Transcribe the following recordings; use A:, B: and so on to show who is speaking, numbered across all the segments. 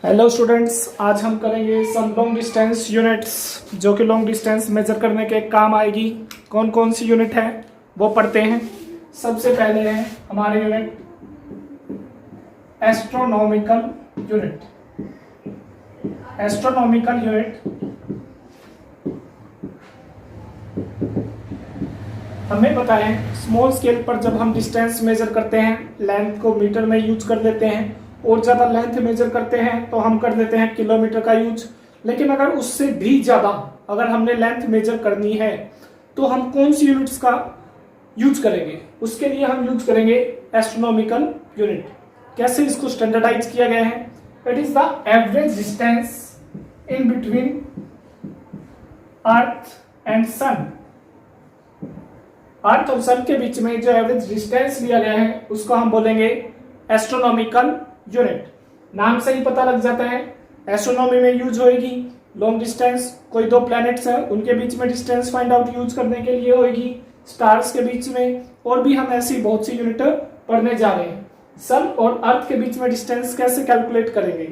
A: Hello students, आज हम करेंगे सम लॉन्ग डिस्टेंस यूनिट्स जो कि लॉन्ग डिस्टेंस मेजर करने के काम आएगी। कौन कौन सी यूनिट है वो पढ़ते हैं। सबसे पहले है हमारे unit astronomical unit. Astronomical unit हमें पता है स्मॉल स्केल पर जब हम डिस्टेंस मेजर करते हैं लेंथ को मीटर में यूज कर लेते हैं, और ज़्यादा लेंथ मेजर करते हैं तो हम कर देते हैं किलोमीटर का यूज। लेकिन अगर उससे भी ज़्यादा अगर हमने लेंथ मेजर करनी है तो हम कौन सी यूनिट्स का यूज करेंगे? उसके लिए हम यूज करेंगे एस्ट्रोनॉमिकल यूनिट। कैसे इसको स्टैंडर्डाइज किया गया है? It is the average distance in between earth and sun. Earth और सन के बीच में जो एवरेज डिस्टेंस लिया गया है उसको हम बोलेंगे एस्ट्रोनॉमिकल यूनिट। नाम से ही पता लग जाता है एस्ट्रोनॉमी में यूज होएगी। लॉन्ग डिस्टेंस, कोई दो प्लैनेट्स है उनके बीच में डिस्टेंस फाइंड आउट यूज करने के लिए होएगी, स्टार्स के बीच में, और भी हम ऐसी बहुत सी यूनिट पढ़ने जा रहे हैं। सन और अर्थ के बीच में डिस्टेंस कैसे कैलकुलेट करेंगे?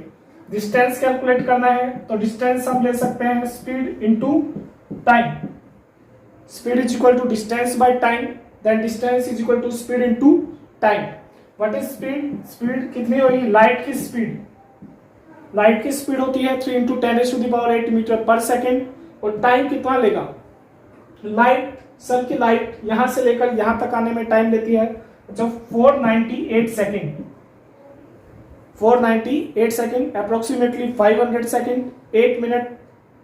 A: डिस्टेंस कैलकुलेट करना है तो डिस्टेंस हम ले सकते हैं speed into time. Speed is equal to distance by time, then distance is equal to speed into time. What is speed? Speed कितनी होगी? लाइट की स्पीड। लाइट की स्पीड होती है 3 × 10⁸ मीटर पर सेकेंड। और टाइम कितना लेगा? लाइट, सन की लाइट यहां से लेकर यहां तक आने में टाइम लेती है जो 498 second. 498 second approximately 500 second, 8 minute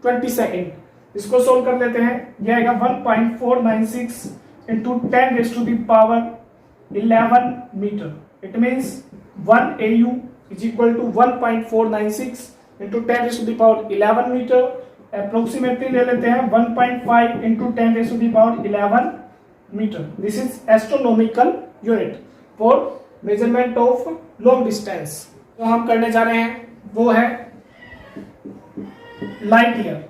A: 20 second. इसको सोल्व कर लेते हैं। यह आएगा 1.496 × 10⁻11 metre. It means 1 AU is equal to 1.496 × 10⁻11 metre. Approximately ले लेते हैं 1.5 × 10⁻11 metre. This is astronomical unit for measurement of long distance. जो हम करने जा रहे हैं वो है light year.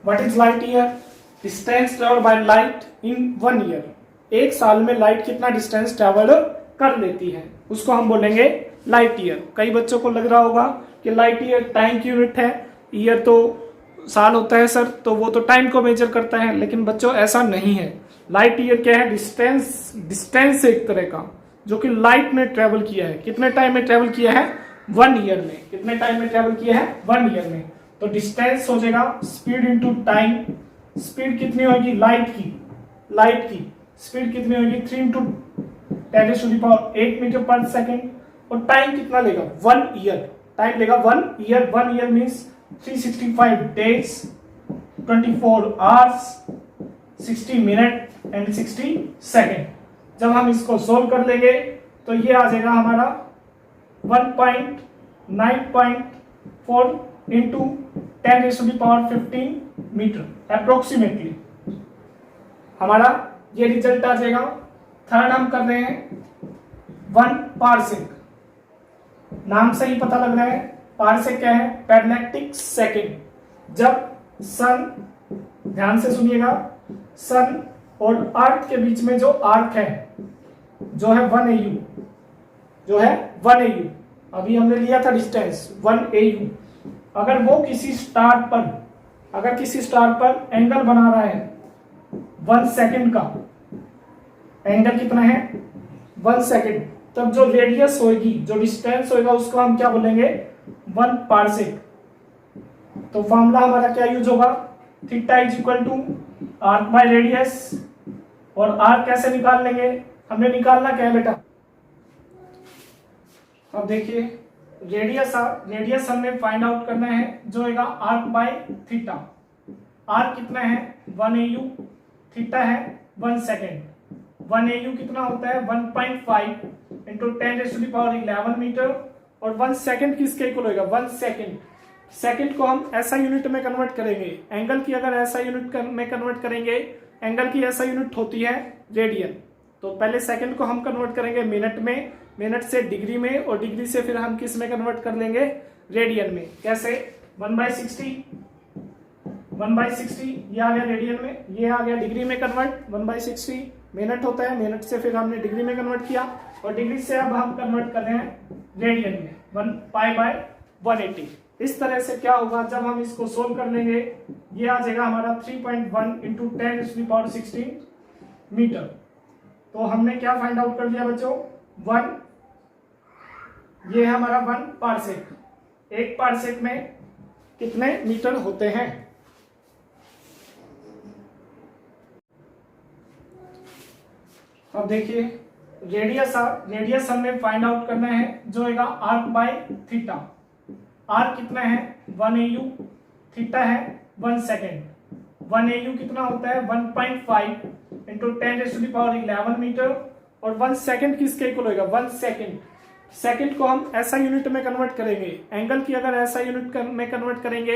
A: What is light year? Distance travel by light in 1 year. एक साल में लाइट कितना डिस्टेंस ट्रेवल कर लेती है उसको हम बोलेंगे लाइट ईयर। कई बच्चों को लग रहा होगा कि लाइट ईयर टाइम की यूनिट है, ईयर तो साल होता है सर, तो वो तो टाइम को मेजर करता है। लेकिन बच्चों ऐसा नहीं है। लाइट ईयर क्या है? डिस्टेंस। डिस्टेंस एक तरह का जो कि लाइट ने ट्रेवल किया है। कितने टाइम में ट्रेवल किया है? 1 ईयर में। कितने टाइम में ट्रेवल किया है? 1 ईयर में। तो डिस्टेंस हो जाएगा स्पीड इनटू टाइम। स्पीड कितनी होगी? लाइट की स्पीड कितनी होगी? 3 × 10⁸ मीटर पर सेकेंड। और टाइम कितना लेगा? 1 ईयर। टाइम लेगा 1 year. 1 year means 365 days, 24 hours, 60 minute and 60 second. जब हम इसको सोल्व कर लेंगे तो ये आ जाएगा हमारा 1.9.4 × 10⁻15 मीटर अप्रोक्सीमेटली। हमारा ये रिजल्ट आ जाएगा। थर्ड हम कर रहे हैं 1 पारसेक। नाम से ही पता लग रहा है पारसेक क्या है? पैरलैक्टिक सेकेंड। जब सन, ध्यान से सुनिएगा, सन और अर्थ के बीच में जो आर्क है जो है 1 AU, जो है 1 AU। अभी हमने लिया था डिस्टेंस 1 AU। अगर वो किसी स्टार पर एंगल बना रहा है 1 सेकेंड का, एंगल कितना है? 1 सेकेंड, तब जो रेडियस होगी, जो डिस्टेंस होगा उसको हम क्या बोलेंगे? 1 पारसेक। तो फॉर्मूला हमारा क्या यूज होगा? Theta is equal to arc by radius. और आर्क कैसे निकाल लेंगे? हमने निकालना क्या है बेटा? अब देखिए, रेडियस हमने फाइंड आउट करना है जो होगा आर्क बाय थीटा। आर्क कितना है? 1 AU। थीटा है 1 सेकेंड। 1 AU कितना होता है? 1.5 × 10⁻11 मीटर। और 1 सेकेंड किसके इक्वल होगा? 1 सेकेंड। सेकेंड को हम ऐसा यूनिट में कन्वर्ट करेंगे। एंगल की अगर ऐसा यूनिट में कन्वर्ट करेंगे, एंगल की ऐसा यूनिट होती है रेडियन। तो पहले सेकेंड को हम कन्वर्ट करेंगे मिनट में, मिनट से डिग्री में, और डिग्री से फिर हम किस में कन्वर्ट कर लेंगे? रेडियन में। कैसे? 1/60 1/60 ये आ गया रेडियन में, ये आ गया डिग्री में कन्वर्ट 1/60 मिनट होता है, मिनट से फिर हमने डिग्री में कन्वर्ट किया और डिग्री से अब हम कन्वर्ट कर रहे हैं रेडियन में, 1 पाई बाय 180। इस तरह से क्या होगा जब हम इसको सोल्व कर लेंगे, ये आ जाएगा हमारा 3.1 इंटू 10⁻16 मीटर। तो हमने क्या फाइंड आउट कर लिया बच्चों, 1, ये है हमारा 1 पारसेक। एक पारसेक में कितने मीटर होते हैं। अब देखिए रेडियस हमने फाइंड आउट करना है जो होगा आर्क बाय थीटा। आर्क कितना है 1 AU, थीटा है 1 सेकेंड। 1 AU कितना होता है 1.5 इंटू 10⁻11 मीटर और 1 सेकेंड किसके इक्वल होगा 1 सेकेंड। सेकेंड को हम ऐसा यूनिट में कन्वर्ट करेंगे, एंगल की अगर ऐसा यूनिट में कन्वर्ट करेंगे,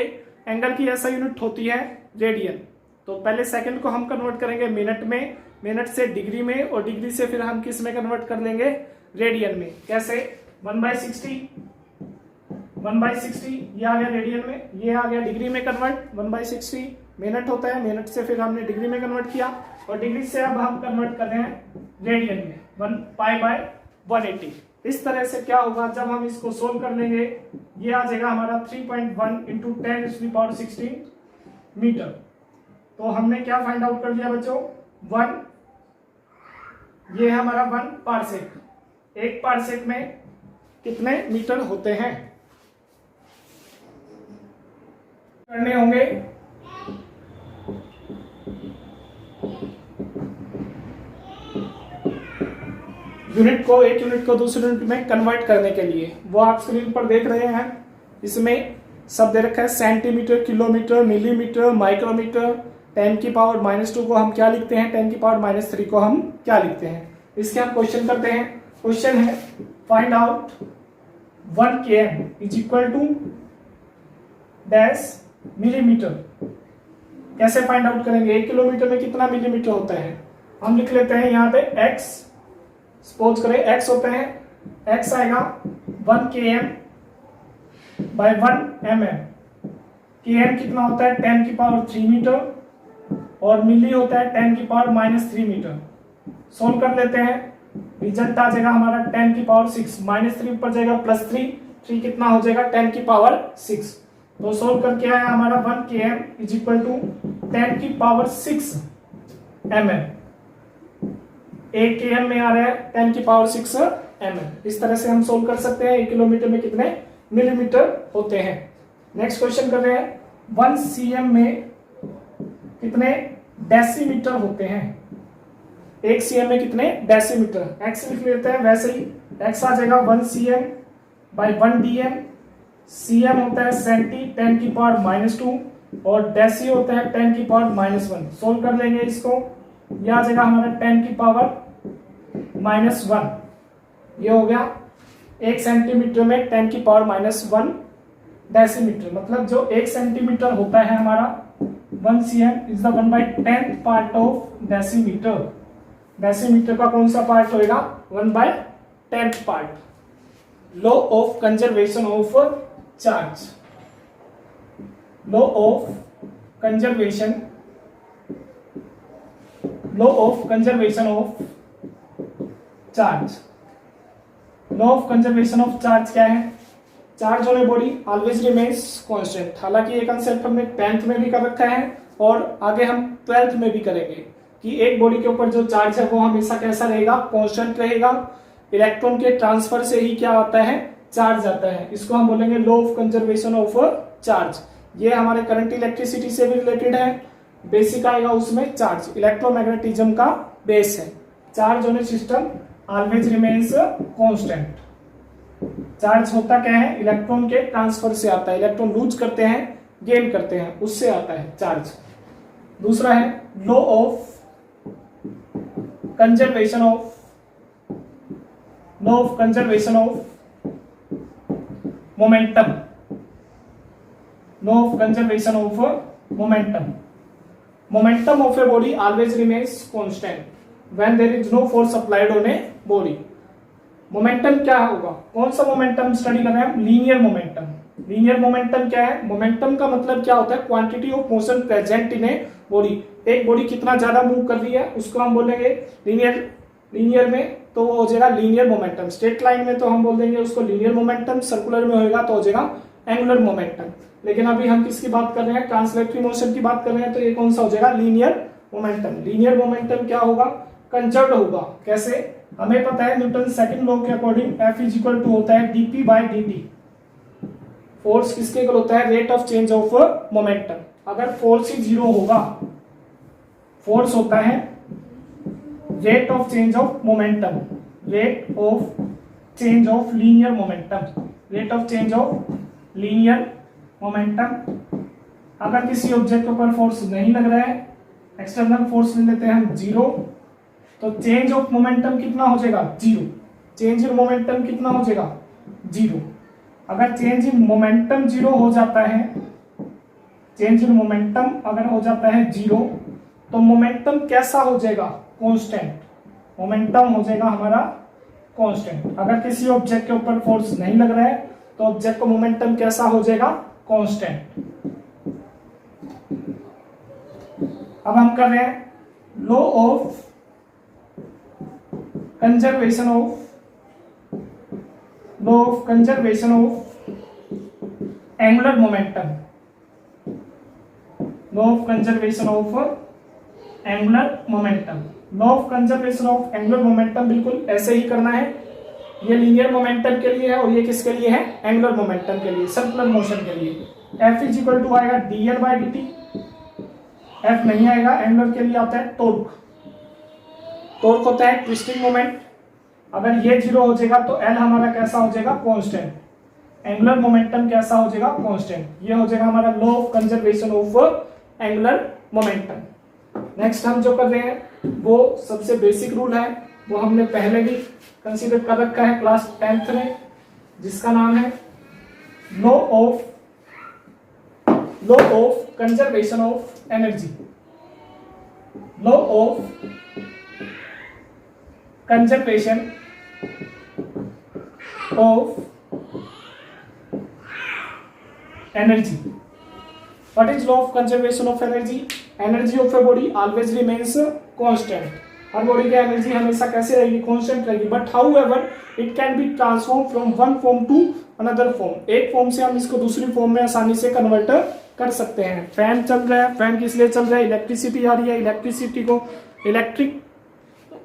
A: एंगल की ऐसा यूनिट होती है रेडियन। तो पहले सेकेंड को हम कन्वर्ट करेंगे मिनट में, मिनट से डिग्री में और डिग्री से फिर हम किस में कन्वर्ट कर लेंगे रेडियन में। कैसे 1/60 ये आ गया रेडियन में, ये आ गया डिग्री में कन्वर्ट। 1/60 मिनट होता है, मिनट से फिर हमने डिग्री में कन्वर्ट किया और डिग्री से अब हम कन्वर्ट कर रहे हैं रेडियन में, 1 पाई बाय 180। इस तरह से क्या होगा जब हम इसको सोल्व कर लेंगे, ये आ जाएगा हमारा 3.1 इंटू 10⁻16 मीटर। तो हमने क्या फाइंड आउट कर लिया बच्चों 1, ये है हमारा 1 पारसेक। एक पारसेक में कितने मीटर होते हैं करने होंगे। यूनिट को, एक यूनिट को दूसरे यूनिट में कन्वर्ट करने के लिए वो आप स्क्रीन पर देख रहे हैं। इसमें सब दे रखा है सेंटीमीटर, किलोमीटर, मिलीमीटर, माइक्रोमीटर। 10⁻² को हम क्या लिखते हैं, 10⁻³ को हम क्या लिखते हैं। इसके हम क्वेश्चन करते हैं। क्वेश्चन है find out 1 km is equal to dash millimetre. कैसे फाइंड आउट करेंगे, 1 किलोमीटर में कितना मिलीमीटर होता है। हम लिख लेते हैं यहाँ पे x, सपोज करें x होते हैं, x आएगा 1 km बाय 1 mm। km कितना होता है 10⁻³ मीटर और मिली होता है 10⁻³ मीटर। सोल्व कर लेते हैं, रिजल्ट आ जाएगा हमारा 10⁻⁶, -3 ऊपर जाएगा +3, 3 कितना हो जाएगा 10⁻�6। तो सोल्व करके आया हमारा 1 km is equal to 10⁻�6 mm। 1 km में आ रहा है 10⁻�6 mm। इस तरह से हम सोल्व कर सकते हैं 1 किलोमीटर में कितने मिलीमीटर होते हैं। नेक्स्ट क्वेश्चन कर रहे हैं 1 cm में कितने डेसीमीटर होते हैं। 1 cm में कितने डेसीमीटर। x लिख लेते हैं, वैसे ही x आ जाएगा 1 cm बाय 1 dm। cm होता है सेंटी 10⁻⁻² और डेसी होता है 10⁻⁻1। सोल्व कर लेंगे इसको, ये आ जाएगा हमारा 10⁻⁻1। ये हो गया 1 सेंटीमीटर में 10⁻⁻1 डेसीमीटर। मतलब जो 1 सेंटीमीटर होता है हमारा 1 cm is the 1/10th part of decimetre. Decimetre का कौन सा पार्ट होगा 1/10th part. Law of conservation of charge, law of conservation of charge. Law of conservation of charge क्या है, charge on a body always remains constant. हालांकि ये concept हमने 10th में भी कर रखा है और आगे हम 12th में भी करेंगे कि एक बॉडी के ऊपर जो चार्ज है वो हमेशा कैसा रहेगा, कांस्टेंट रहेगा। इलेक्ट्रॉन के ट्रांसफर से ही क्या आता है, चार्ज आता है। इसको हम बोलेंगे law of conservation of charge. ये हमारे करंट इलेक्ट्रिसिटी से भी रिलेटेड है। बेसिक आएगा उसमें चार्ज, इलेक्ट्रोमैग्नेटिज्म का बेस है। Charge on A system always remains constant. Charge होता क्या है, इलेक्ट्रॉन के ट्रांसफर से आता है। इलेक्ट्रॉन लूज करते हैं, गेन करते हैं, उससे आता है चार्ज। दूसरा है law of conservation of momentum. Law of conservation of momentum. Momentum of a body always remains constant when there is no force applied on a body. Momentum क्या होगा, कौन सा मोमेंटम स्टडी कर रहे हैं हम, लीनियर मोमेंटम। लीनियर मोमेंटम क्या है, मोमेंटम का मतलब क्या होता है, quantity of motion present in a body, एक बॉडी कितना ज्यादा मूव कर रही है उसको हम बोलेंगे लीनियर में तो वो हो जाएगा लीनियर मोमेंटम। स्ट्रेट लाइन में तो हम बोल देंगे उसको लीनियर मोमेंटम, सर्कुलर में होगा तो हो जाएगा एंगुलर मोमेंटम। लेकिन अभी हम किसकी बात कर रहे हैं, ट्रांसलेटरी मोशन की बात कर रहे हैं, तो ये कौन सा हो जाएगा, लीनियर मोमेंटम। लीनियर मोमेंटम क्या होगा, कंजर्व्ड होगा। कैसे, हमें पता है न्यूटन सेकंड लॉ के according F is equal to होता है dp बाई dt। फोर्स किसके इक्वल होता है, rate of change of momentum. अगर फोर्स ही जीरो होगा, फोर्स होता है rate of change of momentum, rate of change of linear momentum, rate of change of linear momentum. अगर किसी ऑब्जेक्ट के ऊपर फोर्स नहीं लग रहा है, एक्सटर्नल फोर्स ले लेते हैं हम जीरो, तो चेंज ऑफ मोमेंटम कितना हो जाएगा, जीरो। चेंज इन मोमेंटम कितना हो जाएगा, जीरो। अगर चेंज इन मोमेंटम जीरो हो जाता है, चेंज इन मोमेंटम अगर हो जाता है जीरो, तो मोमेंटम कैसा हो जाएगा, कांस्टेंट। मोमेंटम हो जाएगा हमारा कांस्टेंट। अगर किसी ऑब्जेक्ट के ऊपर फोर्स नहीं लग रहा है तो ऑब्जेक्ट का मोमेंटम कैसा हो जाएगा, कांस्टेंट। अब हम कर रहे हैं law of conservation of angular momentum, law of conservation of angular momentum. Law of conservation of angular momentum बिल्कुल ऐसे ही करना है। ये लीनियर मोमेंटम के लिए है और ये किसके लिए है, एंगुलर मोमेंटम के लिए, सर्कुलर मोशन के लिए। F इज इक्वल टू आएगा dl बाई dt, F नहीं आएगा, एंगुलर के लिए आता है टॉर्क। टॉर्क होता है ट्विस्टिंग मोमेंट। अगर ये जीरो हो जाएगा तो L हमारा कैसा हो जाएगा, कांस्टेंट। एंगुलर मोमेंटम कैसा हो जाएगा, कांस्टेंट। ये हो जाएगा हमारा law of conservation of angular momentum. Next हम जो कर रहे हैं वो सबसे बेसिक रूल है, वो हमने पहले भी कंसीडर कर रखा है क्लास 10th में, जिसका नाम है law of conservation of energy. Law of conservation of energy. What is law of conservation of energy? Energy of a body always remains constant. हर बॉडी की एनर्जी हमेशा कैसे रहेगी, कांस्टेंट रहेगी। But however it can be transform from one form to another form. एक form से हम इसको दूसरी फॉर्म में आसानी से कन्वर्ट कर सकते हैं। फैन चल रहा है, फैन किस लिए चल रहा है, इलेक्ट्रिसिटी आ रही है, इलेक्ट्रिसिटी को, इलेक्ट्रिक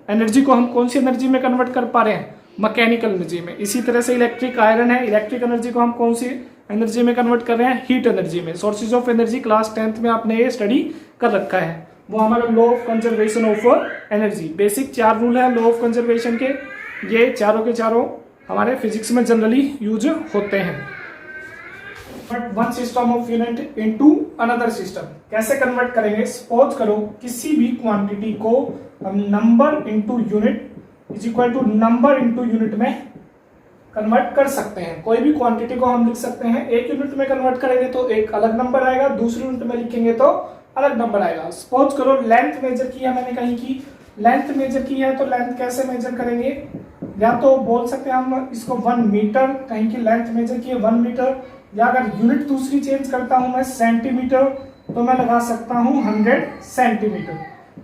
A: एनर्जी को हम कौन सी एनर्जी में कन्वर्ट कर पा रहे हैं, मैकेनिकल एनर्जी में। इसी तरह से इलेक्ट्रिक आयरन है, इलेक्ट्रिक एनर्जी को हम कौन सी एनर्जी में कन्वर्ट कर रहे हैं, हीट एनर्जी में। Sources of energy class 10th में आपने ये स्टडी कर रखा है, वो हमारा law of conservation of energy. Basic 4 rule है लॉ ऑफ कंजर्वेशन के, ये चारों के चारों हमारे फिजिक्स में जनरली यूज होते हैं। But one system of unit into another system कैसे कन्वर्ट करेंगे, सपोज करो किसी भी क्वांटिटी को हम number into unit is equal to number into unit में कन्वर्ट कर सकते हैं। कोई भी क्वांटिटी को हम लिख सकते हैं, एक यूनिट में कन्वर्ट करेंगे तो एक अलग नंबर आएगा, दूसरी यूनिट में लिखेंगे तो अलग नंबर आएगा। सपोज करो लेंथ मेजर की है मैंने कहीं की, लेंथ मेजर की है तो लेंथ कैसे मेजर करेंगे, या तो बोल सकते हैं हम इसको 1 मीटर, कहीं की लेंथ मेजर की है 1 मीटर, या अगर यूनिट दूसरी चेंज करता हूं मैं सेंटीमीटर, तो मैं लगा सकता हूं 100 centimetre.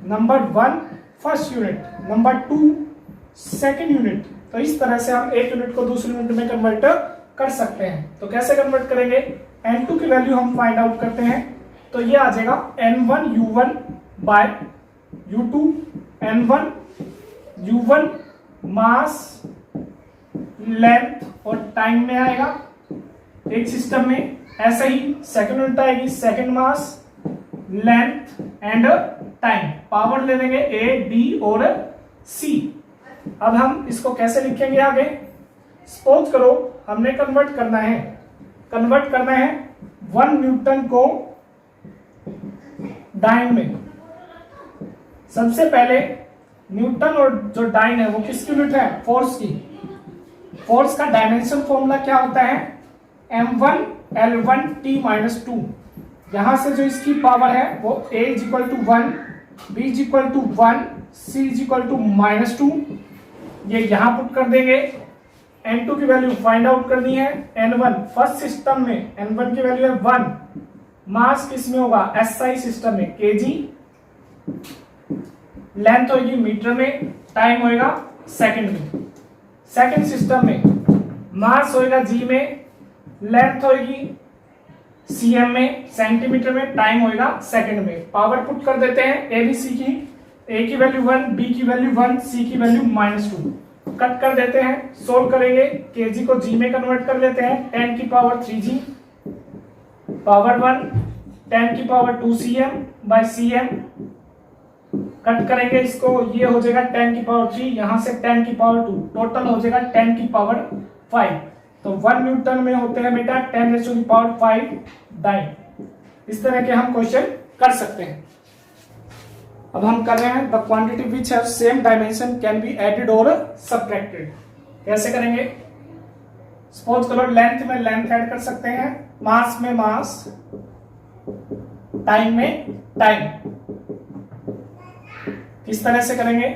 A: Number 1 first unit, number 2 second unit. तो इस तरह से हम एक यूनिट को दूसरी यूनिट में कन्वर्ट कर सकते हैं। तो कैसे कन्वर्ट करेंगे, n2 की वैल्यू हम फाइंड आउट करते हैं, तो ये आ जाएगा n1 u1 by u2। n1 u1 mass, length और टाइम में आएगा एक सिस्टम में। ऐसे ही सेकंड यूनिट आएगी, second mass, length and time. Power ले लेंगे a, b और c। अब हम इसको कैसे लिखेंगे आगे, सपोज करो हमने कन्वर्ट करना है 1 न्यूटन को डाइन में। सबसे पहले न्यूटन और जो डाइन है वो किसकी यूनिट है, फोर्स की। फोर्स का डायमेंशन फॉर्मूला क्या होता है, m1 l1 t-2। यहां से जो इसकी पावर है वो a is equal to 1, b is equal to 1, c is equal to -2। ये यहां पुट कर देंगे। n2 की वैल्यू फाइंड आउट करनी है। n1 फर्स्ट सिस्टम में n1 की वैल्यू है 1, मास किस में होगा, एसआई सिस्टम में केजी, लेंथ होगी मीटर में, टाइम होएगा सेकंड में। सेकंड सिस्टम में मास होएगा जी में, लेंथ होएगी सीएम में, सेंटीमीटर में, टाइम होएगा सेकंड में। पावर पुट कर देते हैं एबीसी की, ए की वैल्यू 1, बी की वैल्यू 1, सी की वैल्यू -2, कट कर देते हैं, सोल्व करेंगे, केजी को जी में कन्वर्ट कर लेते हैं, 10 की पावर 3g पावर 1, 10 की power 2 cm by cm, cut करेंगे इसको, ये हो जाएगा 10 की पावर 3, यहां से 10 की पावर 2, टोटल हो जाएगा 10 की पावर 5। तो 1 न्यूटन में होते हैं बेटा 10⁵ डाइन। इस तरह के हम क्वेश्चन कर सकते हैं। अब हम कर रहे हैं the quantity which have same dimension can be added और सब्ट्रैक्टेड। कैसे करेंगे, सपोज करो लेंथ में लेंथ ऐड कर सकते हैं, मास में मास, टाइम में टाइम। किस तरह से करेंगे,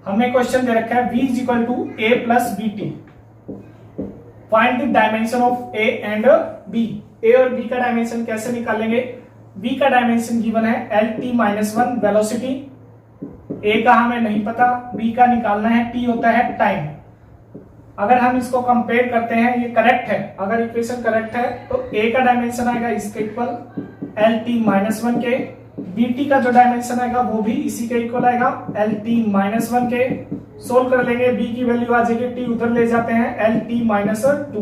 A: हमें क्वेश्चन दे रखा है v is equal to a plus B T, find the dimension of a and b। a और b का डायमेंशन कैसे निकालेंगे, v का डायमेंशन गिवन है lt-1 वेलोसिटी, a का हमें नहीं पता, b का निकालना है, t होता है टाइम। अगर हम इसको कंपेयर करते हैं, ये करेक्ट है, अगर इक्वेशन करेक्ट है तो a का डायमेंशन आएगा इसके इक्वल lt-1 के, bt का जो डायमेंशन आएगा वो भी इसी के इक्वल आएगा lt-1 के। सोल्व कर लेंगे, b की वैल्यू आ जाएगी, t उधर ले जाते हैं lt-2,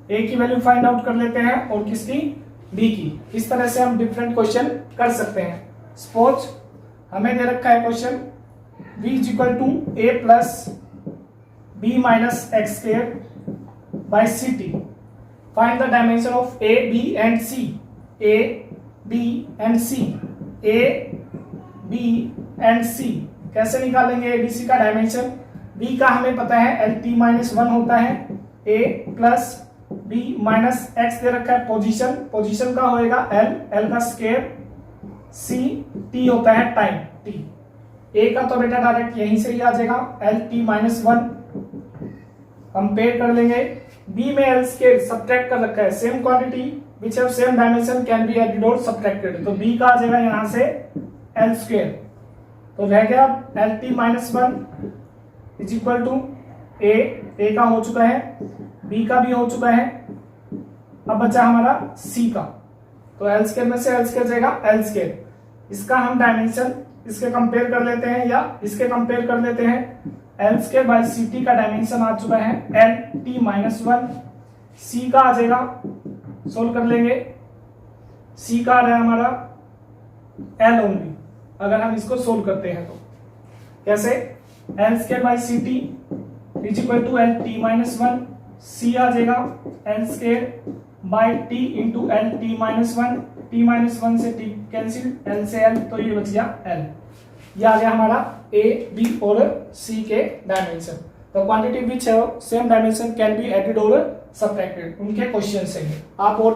A: a की वैल्यू फाइंड आउट कर लेते हैं और किसकी, b की। इस तरह से हम डिफरेंट क्वेश्चन कर सकते हैं। सपोज हमें दे रखा है question v is equal to a plus b minus X square by C T, find the dimension of a b and c, a b and c, a b and c। कैसे निकालेंगे abc का dimension, b का हमें पता है lt-1 होता है, a plus b minus x दे रखा है पोजीशन, पोजीशन का होएगा l का स्क्वायर, c t होता है टाइम t। a का तो बेटा डायरेक्ट यहीं से ही आ जाएगा lt-1, कंपेयर कर लेंगे, b में l स्क्वायर सब्ट्रैक्ट कर रखा है, same quantity which have same dimension can be added और सब्ट्रैक्टेड, तो b का आ जाएगा यहां से l स्क्वायर, तो रह गया lt-1 is equal to a का हो चुका है, b का भी हो चुका है, अब बचा हमारा c का, तो l स्क्वायर में से l स्क्वायर जाएगा l स्क्वायर। इसका हम डायमेंशन इसके कंपेयर कर लेते हैं या इसके कंपेयर कर लेते हैं, l square by C T का डायमेंशन आ चुका है lt-1, c का आ जाएगा, सोल्व कर लेंगे, c का आ रहा है हमारा l ओनली, अगर हम इसको सोल्व करते हैं तो कैसे, l square by C T is equal to lt-1, c आ जाएगा l square by t into lt-1, t-1 से t कैंसिल, l से l, तो ये बच गया l। ये आ गया हमारा a b और c के डायमेंशन। तो क्वांटिटी विच है same dimension can be added और सब्ट्रैक्टेड, उनके क्वेश्चन हैं। आप और